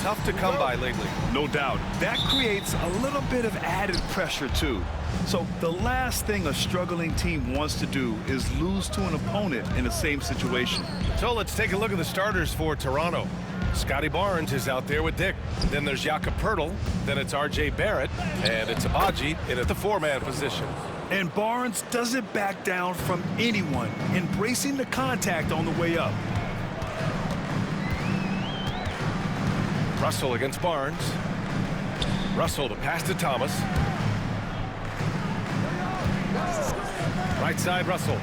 tough to come by lately. No doubt. That creates a little bit of added pressure, too. So the last thing a struggling team wants to do is lose to an opponent in the same situation. So let's take a look at the starters for Toronto. Scotty Barnes is out there with Dick. Then there's Jakob Poeltl. Then it's R.J. Barrett. And it's Abaji in at the four-man position. And Barnes doesn't back down from anyone, embracing the contact on the way up. Russell against Barnes. Russell to pass to Thomas. Right side, Russell.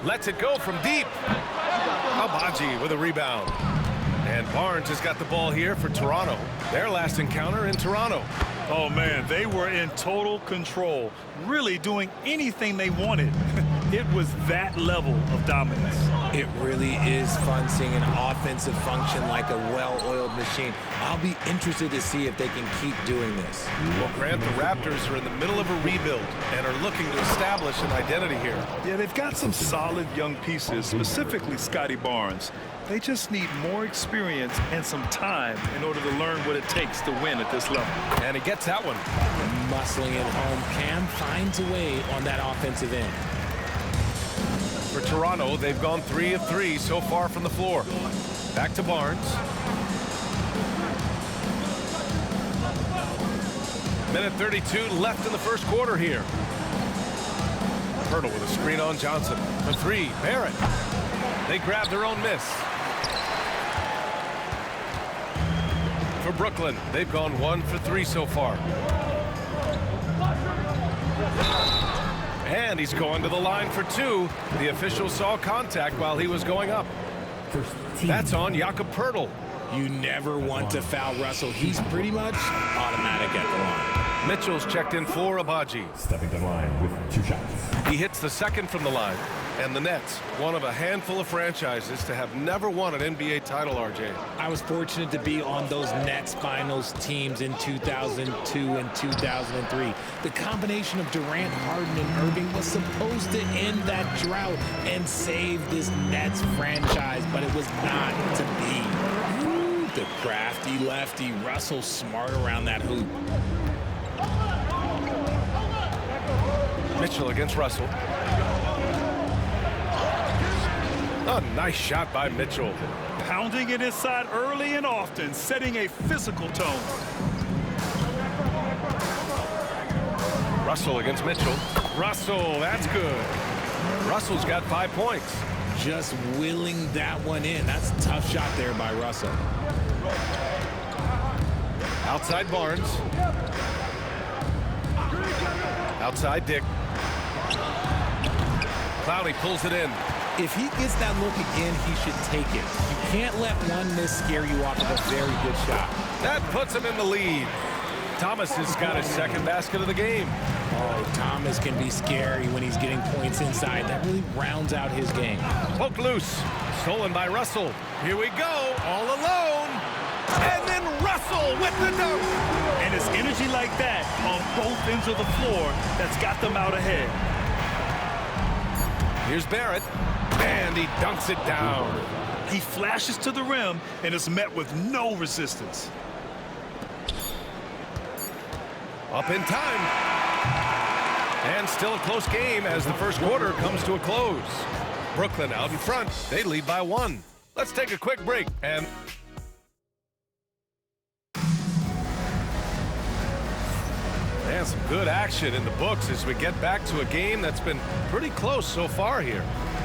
Lets it go from deep. Abaji with a rebound. And Barnes has got the ball here for Toronto. Their last encounter in Toronto. Oh, man, they were in total control, really doing anything they wanted. It was that level of dominance. It really is fun seeing an offensive function like a well-oiled machine. I'll be interested to see if they can keep doing this. Well, Grant, the Raptors are in the middle of a rebuild and are looking to establish an identity here. Yeah, they've got some solid young pieces, specifically Scotty Barnes. They just need more experience and some time in order to learn what it takes to win at this level. And he gets that one. Muscling it home. Cam finds a way on that offensive end. For Toronto, they've gone 3 of 3 so far from the floor. Back to Barnes. Minute 32 left in the first quarter here. Poeltl with a screen on Johnson. For 3, Barrett. They grab their own miss. For Brooklyn, they've gone 1 for 3 so far. And he's going to the line for 2. The official saw contact while he was going up. That's on Jakob Poeltl. You never want to foul Russell. He's pretty much automatic at the line. Mitchell's checked in for Abaji. Stepping to the line with 2 shots. He hits the second from the line. And the Nets, one of a handful of franchises to have never won an NBA title, RJ. I was fortunate to be on those Nets finals teams in 2002 and 2003. The combination of Durant, Harden, and Irving was supposed to end that drought and save this Nets franchise, but it was not to be. Ooh, the crafty lefty, Russell smart around that hoop. Mitchell against Russell. A nice shot by Mitchell. Pounding it inside early and often, setting a physical tone. Russell against Mitchell. Russell, that's good. Russell's got 5 points. Just willing that one in. That's a tough shot there by Russell. Outside Barnes. Outside Dick. Clowney pulls it in. If he gets that look again, he should take it. You can't let one miss scare you off of a very good shot. That puts him in the lead. Thomas has got his second basket of the game. Oh, Thomas can be scary when he's getting points inside. That really rounds out his game. Poked loose. Stolen by Russell. Here we go. All alone. And then Russell with the dunk. And it's energy like that on both ends of the floor that's got them out ahead. Here's Barrett. And he dunks it down. He flashes to the rim and is met with no resistance. Up in time. And still a close game as the first quarter comes to a close. Brooklyn out in front. They lead by 1. Let's take a quick break and... And some good action in the books as we get back to a game that's been pretty close so far here.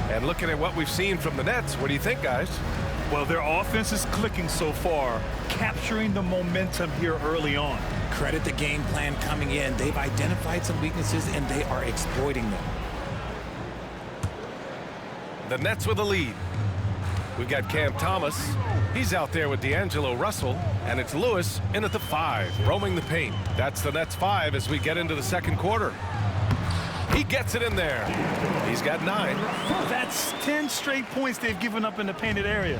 And looking at what we've seen from the Nets, what do you think, guys? Well, their offense is clicking so far, capturing the momentum here early on. Credit the game plan coming in. They've identified some weaknesses, and they are exploiting them. The Nets with a lead. We've got Cam Thomas. He's out there with D'Angelo Russell, and it's Lewis in at the 5, roaming the paint. That's the Nets 5 as we get into the second quarter. He gets it in there. He's got 9. That's 10 straight points they've given up in the painted area.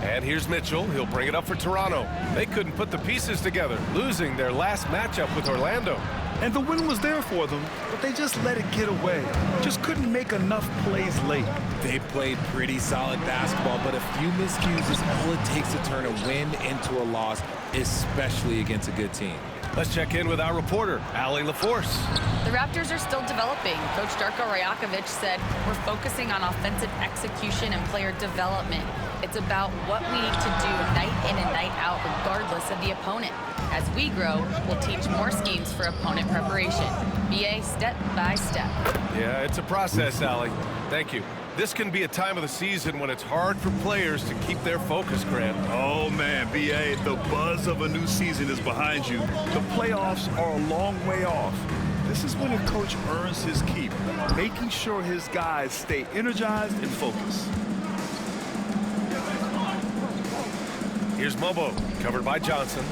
And here's Mitchell. He'll bring it up for Toronto. They couldn't put the pieces together, losing their last matchup with Orlando. And the win was there for them, but they just let it get away. Just couldn't make enough plays late. They played pretty solid basketball, but a few miscues is all it takes to turn a win into a loss, especially against a good team. Let's check in with our reporter, Allie LaForce. The Raptors are still developing. Coach Darko Rajakovic said, we're focusing on offensive execution and player development. It's about what we need to do night in and night out, regardless of the opponent. As we grow, we'll teach more schemes for opponent preparation. BA step by step. Yeah, it's a process, Allie. Thank you. This can be a time of the season when it's hard for players to keep their focus, Grant. Oh, man, B.A., the buzz of a new season is behind you. The playoffs are a long way off. This is when a coach earns his keep, making sure his guys stay energized and focused. Here's Mobo, covered by Johnson.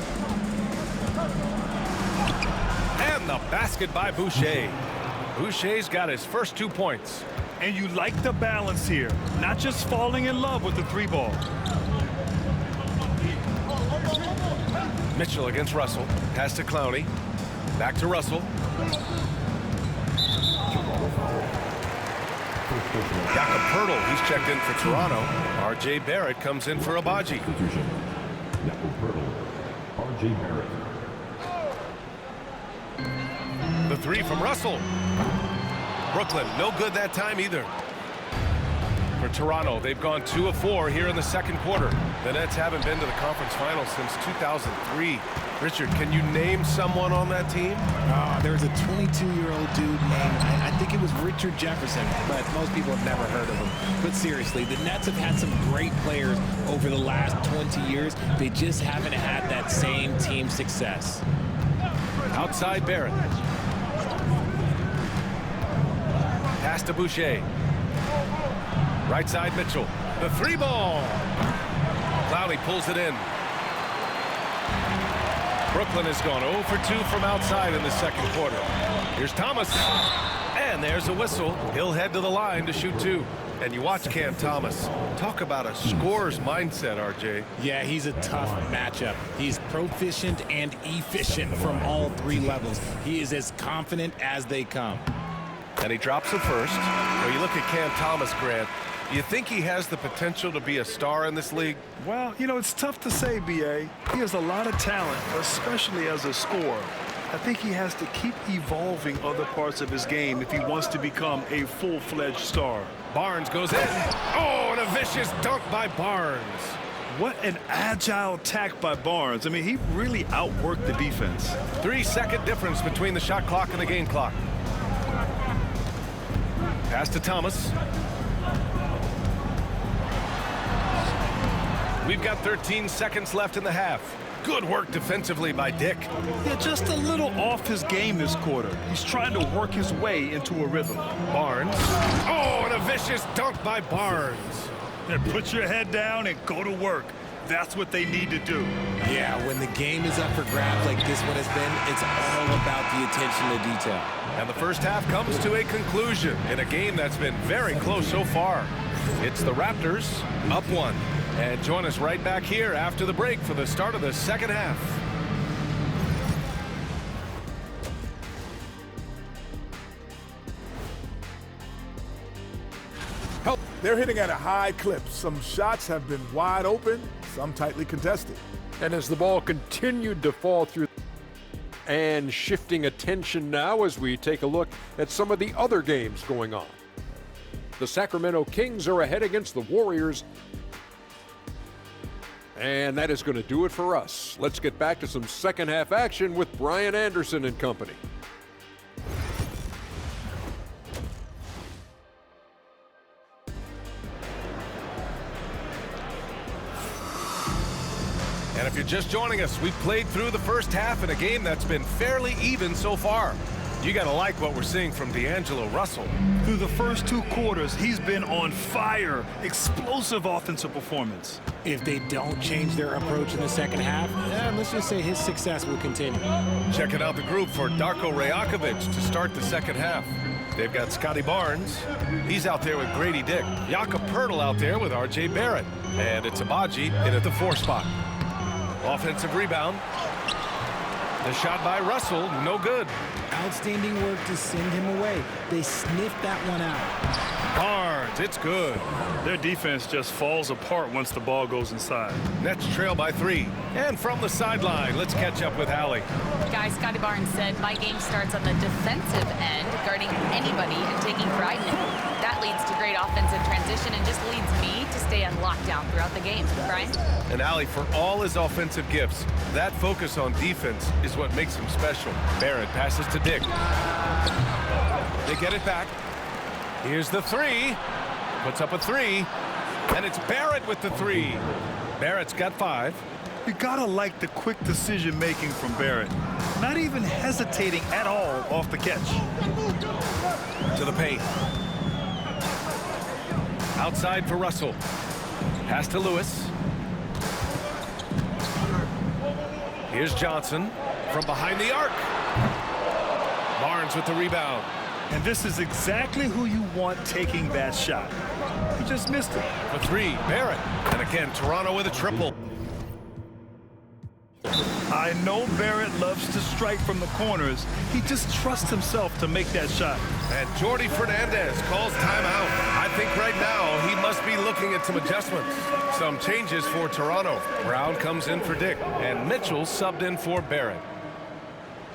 And the basket by Boucher. Boucher's got his first 2 points. And you like the balance here, not just falling in love with the three ball. Mitchell against Russell. Pass to Clowney. Back to Russell. Jakob Poeltl, he's checked in for Toronto. R.J. Barrett comes in for Abaji. R.J. Barrett. The three from Russell. Brooklyn, no good that time either. For Toronto, they've gone 2 of 4 here in the second quarter. The Nets haven't been to the conference finals since 2003. Richard, can you name someone on that team? There was a 22-year-old dude named, I think it was Richard Jefferson, but most people have never heard of him. But seriously, the Nets have had some great players over the last 20 years. They just haven't had that same team success. Outside Barrett. Pass to Boucher. Right side Mitchell. The three ball. Clowney pulls it in. Brooklyn has gone 0 for 2 from outside in the second quarter. Here's Thomas. And there's a whistle. He'll head to the line to shoot 2. And you watch Cam Thomas. Talk about a scorer's mindset, RJ. Yeah, he's a tough matchup. He's proficient and efficient from all 3 levels. He is as confident as they come. And he drops it first. When you look at Cam Thomas, Grant, you think he has the potential to be a star in this league? Well, you know, it's tough to say, B.A. He has a lot of talent, especially as a scorer. I think he has to keep evolving other parts of his game if he wants to become a full-fledged star. Barnes goes in. Oh, and a vicious dunk by Barnes. What an agile attack by Barnes. I mean, he really outworked the defense. 3-second difference between the shot clock and the game clock. Pass to Thomas. We've got 13 seconds left in the half. Good work defensively by Dick. Yeah, just a little off his game this quarter. He's trying to work his way into a rhythm. Barnes. Oh, and a vicious dunk by Barnes. And put your head down and go to work. That's what they need to do. Yeah, when the game is up for grabs like this one has been, it's all about the attention to detail. And the first half comes to a conclusion in a game that's been very close so far. It's the Raptors up 1. And join us right back here after the break for the start of the second half. They're hitting at a high clip. Some shots have been wide open, some tightly contested. And as the ball continued to fall through, and shifting attention now as we take a look at some of the other games going on. The Sacramento Kings are ahead against the Warriors. And that is going to do it for us. Let's get back to some second half action with Brian Anderson and company. And if you're just joining us, we've played through the first half in a game that's been fairly even so far. You got to like what we're seeing from D'Angelo Russell. Through the first 2 quarters, he's been on fire. Explosive offensive performance. If they don't change their approach in the second half, let's just say his success will continue. Checking out the group for Darko Rajakovic to start the second half. They've got Scotty Barnes. He's out there with Grady Dick. Jakob Poeltl out there with R.J. Barrett. And it's Abaji in at the 4 spot. Offensive rebound. The shot by Russell, no good. Outstanding work to send him away. They sniffed that one out. Barnes, it's good. Their defense just falls apart once the ball goes inside. Nets trail by 3. And from the sideline, let's catch up with Allie. Guys, Scotty Barnes said, my game starts on the defensive end, guarding anybody and taking pride in it. That leads to great offensive transition and just leads me to stay on lockdown throughout the game. Brian? And Allie, for all his offensive gifts, that focus on defense is what makes him special. Barrett passes to Dick. They get it back. Here's the 3. Puts up a 3. And it's Barrett with the 3. Barrett's got 5. You gotta like the quick decision making from Barrett. Not even hesitating at all off the catch. To the paint. Outside for Russell. Pass to Lewis. Here's Johnson from behind the arc. Barnes with the rebound. And this is exactly who you want taking that shot. He just missed it. For 3, Barrett. And again, Toronto with a triple. I know Barrett loves to strike from the corners. He just trusts himself to make that shot. And Jordi Fernandez calls timeout. I think right now he must be looking at some adjustments. Some changes for Toronto. Brown comes in for Dick. And Mitchell subbed in for Barrett.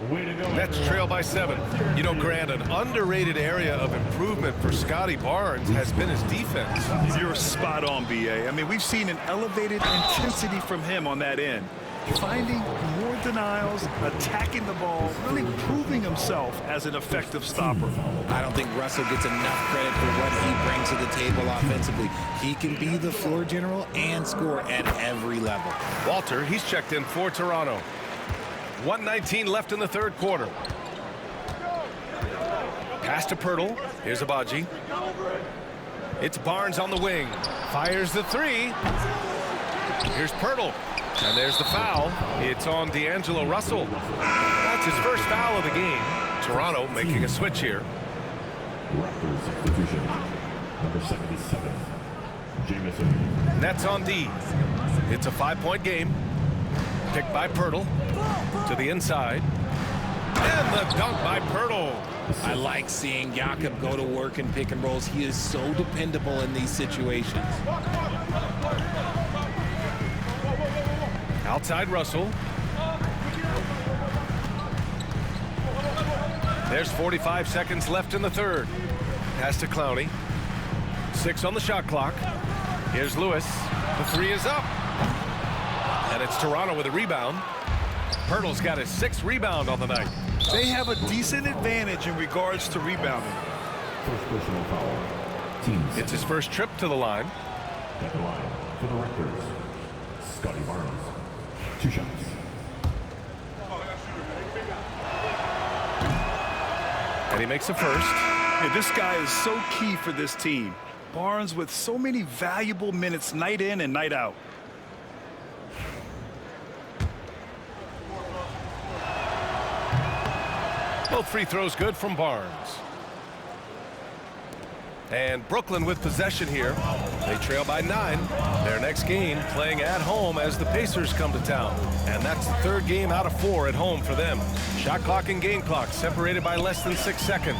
Nets trail by 7. You know, Grant, an underrated area of improvement for Scotty Barnes has been his defense. You're spot on, B.A. I mean, we've seen an elevated intensity from him on that end. Finding more denials, attacking the ball, really proving himself as an effective stopper. I don't think Russell gets enough credit for what he brings to the table offensively. He can be the floor general and score at every level. Walter, he's checked in for Toronto. 1:19 left in the third quarter. Pass to Pirtle. Here's Abaji. It's Barnes on the wing. Fires the 3. Here's Pirtle. And there's the foul. It's on D'Angelo Russell. That's his first foul of the game. Toronto making a switch here. Raptors substitution. Number 77, Jamison. Nets on D. It's a 5-point game. Picked by Pirtle. To the inside. And the dunk by Pirtle. I like seeing Jakob go to work in pick and rolls. He is so dependable in these situations. Outside Russell. There's 45 seconds left in the third. Pass to Clowney. 6 on the shot clock. Here's Lewis. The 3 is up. And it's Toronto with a rebound. Pirtle's got his 6th rebound on the night. They have a decent advantage in regards to rebounding. First personal foul. Team It's his first trip to the line. at the line for the Raptors. Scotty Barnes. 2 shots. And he makes the first. Hey, this guy is so key for this team. Barnes with so many valuable minutes night in and night out. Both free throws good from Barnes. And Brooklyn with possession here. They trail by 9. Their next game playing at home as the Pacers come to town. And that's the 3rd game out of 4 at home for them. Shot clock and game clock separated by less than 6 seconds.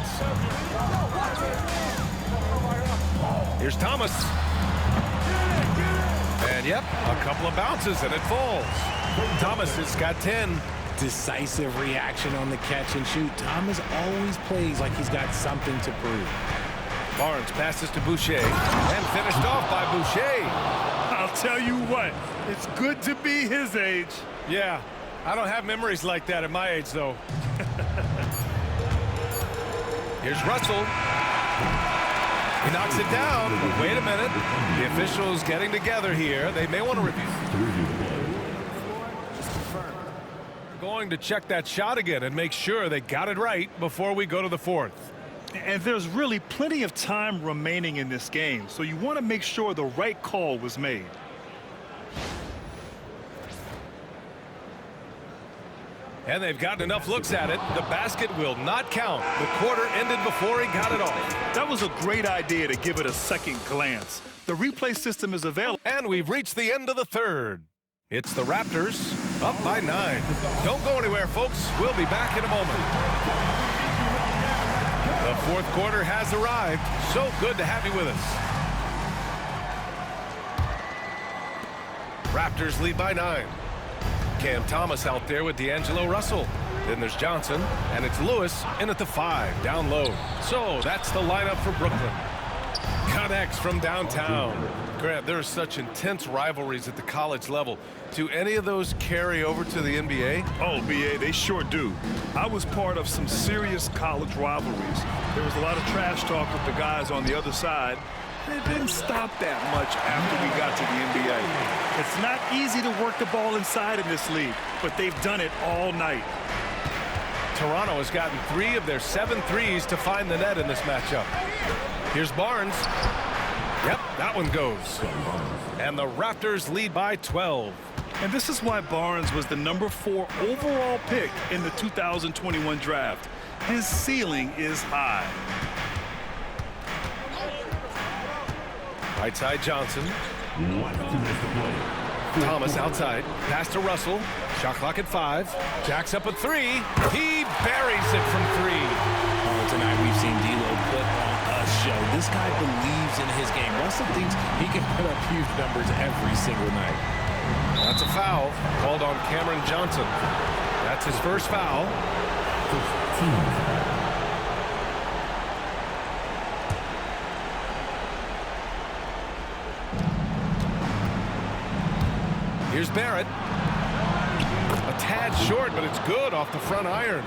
Here's Thomas. And yep, a couple of bounces and it falls. Thomas has got 10. Decisive reaction on the catch and shoot. Thomas always plays like he's got something to prove. Barnes passes to Boucher and finished off by Boucher. I'll tell you what, it's good to be his age. Yeah, I don't have memories like that at my age, though. Here's Russell. He knocks it down. Wait a minute. The officials getting together here. They may want to review. Going to check that shot again and make sure they got it right before we go to the 4th. And there's really plenty of time remaining in this game, so you want to make sure the right call was made. And they've gotten enough looks at it. The basket will not count. The quarter ended before he got it off. That was a great idea to give it a second glance. The replay system is available. And we've reached the end of the 3rd. It's the Raptors up by 9. Don't go anywhere, folks. We'll be back in a moment. The fourth quarter has arrived. So good to have you with us. Raptors lead by 9. Cam Thomas out there with D'Angelo Russell. Then there's Johnson, and it's Lewis in at the 5, down low. So that's the lineup for Brooklyn. Connects from downtown. Grant, there are such intense rivalries at the college level. Do any of those carry over to the NBA? Oh, BA, they sure do. I was part of some serious college rivalries. There was a lot of trash talk with the guys on the other side. It didn't stop that much after we got to the NBA. It's not easy to work the ball inside in this league, but they've done it all night. Toronto has gotten 3 of their 7 threes to find the net in this matchup. Here's Barnes. Yep, that one goes. And the Raptors lead by 12. And this is why Barnes was the number 4 overall pick in the 2021 draft. His ceiling is high. Right side Johnson. Thomas outside. Pass to Russell. Shot clock at 5. Jacks up a 3. He buries it from 3. Oh, tonight we've seen D'Lo put on a show. This guy believes in his game. Russell thinks he can put up huge numbers every single night. That's a foul called on Cameron Johnson. That's his first foul. Here's Barrett. A tad short, but it's good off the front iron.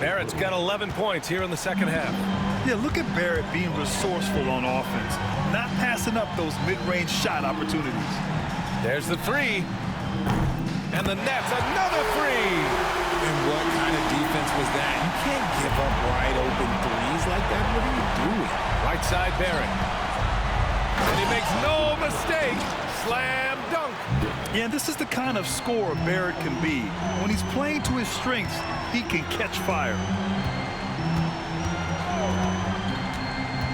Barrett's got 11 points here in the second half. Yeah, look at Barrett being resourceful on offense, not passing up those mid-range shot opportunities. There's the 3. And the net's another 3. And what kind of defense was that? You can't give up wide open threes like that. What are you doing? Right side Barrett. And he makes no mistake. Slam dunk. Yeah, this is the kind of scorer Barrett can be. When he's playing to his strengths, he can catch fire.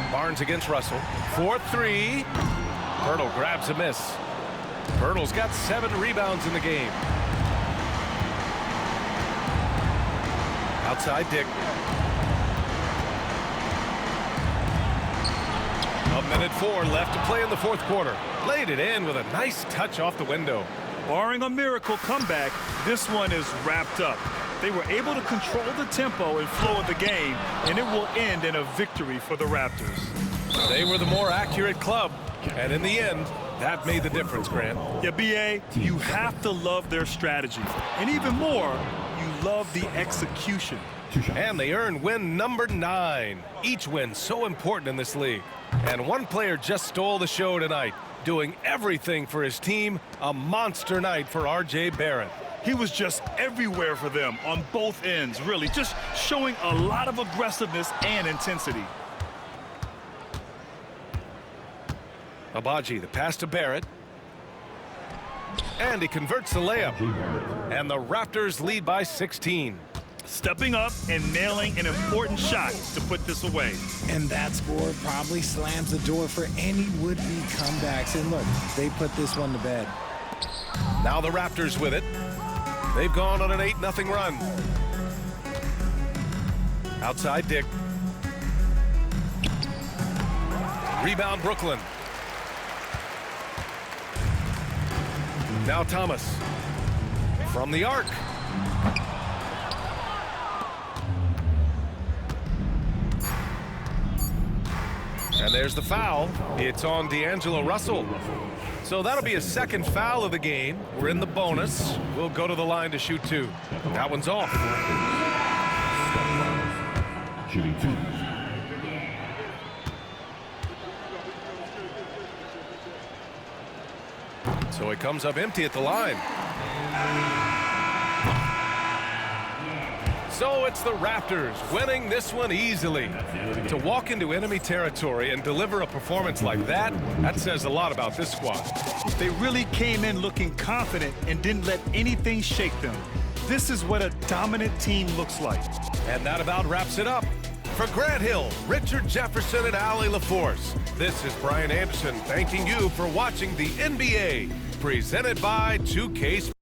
Barnes against Russell. 4-3. Pirtle grabs a miss. Pirtle's got 7 rebounds in the game. Outside Dick. A minute 4 left to play in the fourth quarter. Laid it in with a nice touch off the window. Barring a miracle comeback, this one is wrapped up. They were able to control the tempo and flow of the game, and it will end in a victory for the Raptors. They were the more accurate club, and in the end, that made the difference, Grant. Yeah, BA, you have to love their strategy. And even more, you love the execution. And they earn win number 9. Each win so important in this league. And one player just stole the show tonight, doing everything for his team. A monster night for R.J. Barrett. He was just everywhere for them on both ends, really, just showing a lot of aggressiveness and intensity. Abaji, the pass to Barrett. And he converts the layup. And the Raptors lead by 16. Stepping up and nailing an important shot to put this away. And that score probably slams the door for any would-be comebacks. And look, they put this one to bed. Now the Raptors with it. They've gone on an 8-0 run. Outside Dick. Rebound Brooklyn. Now Thomas. From the arc. And there's the foul. It's on D'Angelo Russell. So that'll be his second foul of the game. We're in the bonus. We'll go to the line to shoot 2. That one's off. Shooting 2. So he comes up empty at the line. So it's the Raptors winning this one easily. To walk into enemy territory and deliver a performance like that, that says a lot about this squad. They really came in looking confident and didn't let anything shake them. This is what a dominant team looks like. And that about wraps it up. For Grant Hill, Richard Jefferson, and Allie LaForce, this is Brian Anderson thanking you for watching the NBA, presented by 2K Sports.